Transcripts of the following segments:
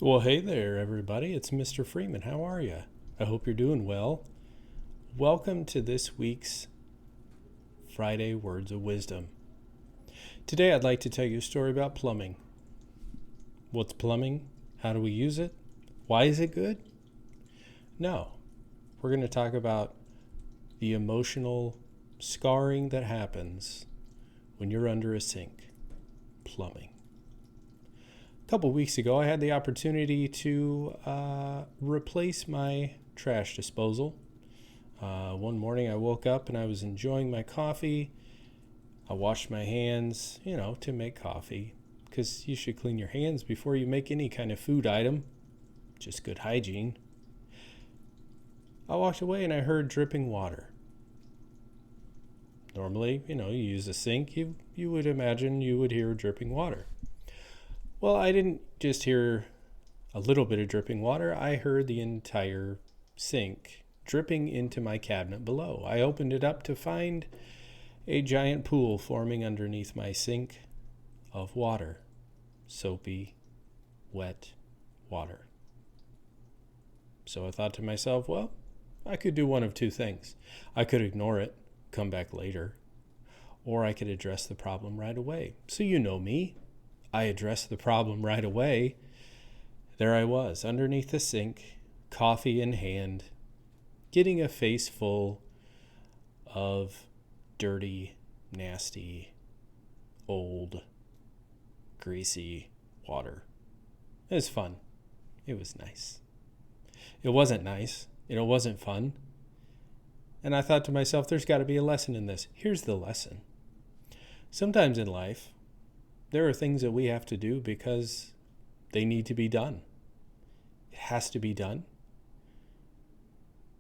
Well, hey there, everybody. It's Mr. Freeman. How are you? I hope you're doing well. Welcome to this week's Friday Words of Wisdom. Today, I'd like to tell you a story about plumbing. What's plumbing? How do we use it? Why is it good? No. We're going to talk about the emotional scarring that happens when you're under a sink. Plumbing. A couple weeks ago, I had the opportunity to replace my trash disposal. One morning, I woke up and I was enjoying my coffee. I washed my hands, to make coffee, because you should clean your hands before you make any kind of food item. Just good hygiene. I walked away and I heard dripping water. Normally, you use a sink, you would imagine you would hear dripping water. Well, I didn't just hear a little bit of dripping water. I heard the entire sink dripping into my cabinet below. I opened it up to find a giant pool forming underneath my sink of water. Soapy, wet water. So I thought to myself, well, I could do one of two things. I could ignore it, come back later, or I could address the problem right away. So you know me. I addressed the problem right away. There I was, underneath the sink, coffee in hand, getting a face full of dirty, nasty, old, greasy water. It was fun. It was nice. It wasn't nice. It wasn't fun. And I thought to myself, there's got to be a lesson in this. Here's the lesson. Sometimes in life, there are things that we have to do because they need to be done. It has to be done,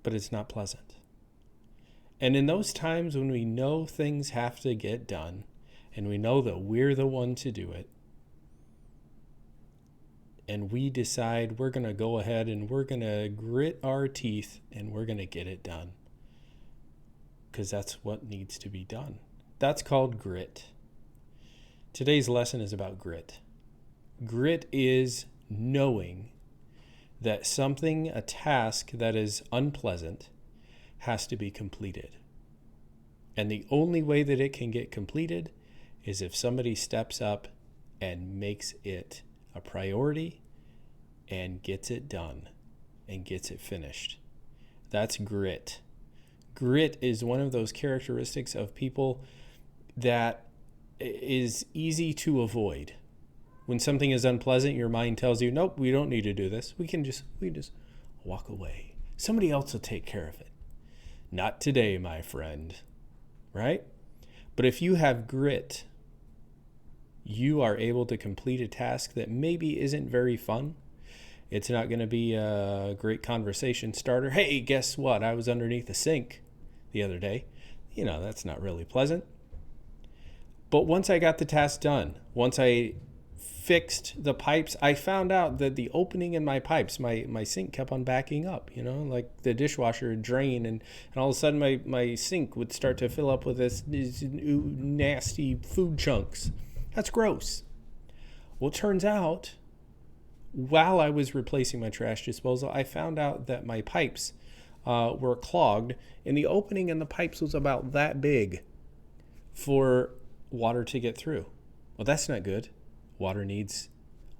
but it's not pleasant. And in those times when we know things have to get done, and we know that we're the one to do it, and we decide we're going to go ahead and we're going to grit our teeth and we're going to get it done, because that's what needs to be done. That's called grit. Today's lesson is about grit. Grit is knowing that something, a task that is unpleasant, has to be completed. And the only way that it can get completed is if somebody steps up and makes it a priority and gets it done and gets it finished. That's grit. Grit is one of those characteristics of people that is easy to avoid. When something is unpleasant, your mind tells you, nope, we don't need to do this. We just walk away. Somebody else will take care of it. Not today, my friend. Right? But if you have grit, you are able to complete a task that maybe isn't very fun. It's not going to be a great conversation starter. Hey, guess what? I was underneath the sink the other day. That's not really pleasant. But once I got the task done, once I fixed the pipes, I found out that the opening in my pipes, my sink kept on backing up, like the dishwasher would drain, and all of a sudden my sink would start to fill up with these nasty food chunks. That's gross. Well, it turns out, while I was replacing my trash disposal, I found out that my pipes were clogged, and the opening in the pipes was about that big for water to get through. Well, that's not good. Water needs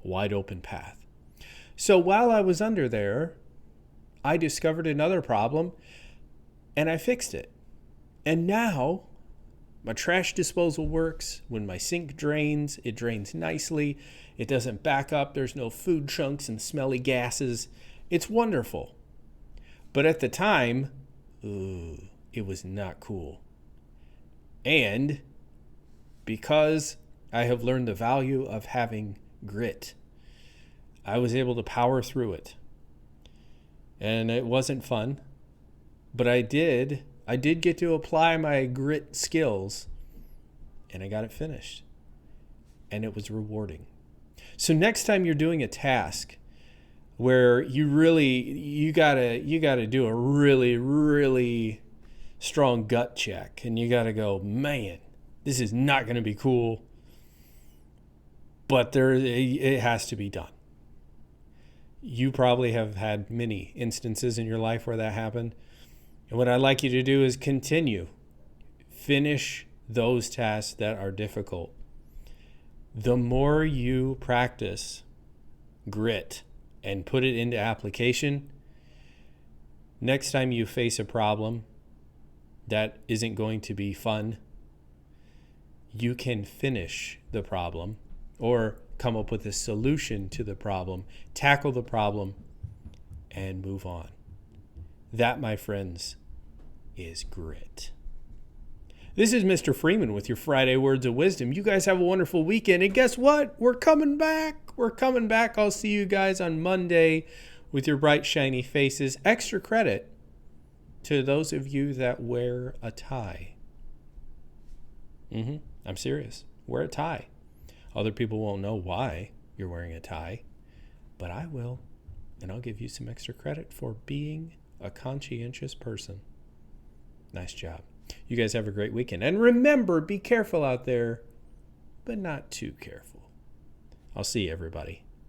a wide open path. So while I was under there, I discovered another problem and I fixed it. And now my trash disposal works. When my sink drains, it drains nicely. It doesn't back up. There's no food chunks and smelly gases. It's wonderful. But at the time, it was not cool. And because I have learned the value of having grit, I was able to power through it. And it wasn't fun, but I did get to apply my grit skills, and I got it finished. And it was rewarding. So next time you're doing a task where you gotta do a really, really strong gut check, and you gotta go, man, this is not going to be cool, but it has to be done. You probably have had many instances in your life where that happened. And what I'd like you to do is continue. Finish those tasks that are difficult. The more you practice grit and put it into application, next time you face a problem that isn't going to be fun, you can finish the problem or come up with a solution to the problem, tackle the problem, and move on. That, my friends, is grit. This is Mr. Freeman with your Friday Words of Wisdom. You guys have a wonderful weekend. And guess what? We're coming back. I'll see you guys on Monday with your bright, shiny faces. Extra credit to those of you that wear a tie. I'm serious. Wear a tie. Other people won't know why you're wearing a tie, but I will. And I'll give you some extra credit for being a conscientious person. Nice job. You guys have a great weekend. And remember, be careful out there, but not too careful. I'll see you, everybody.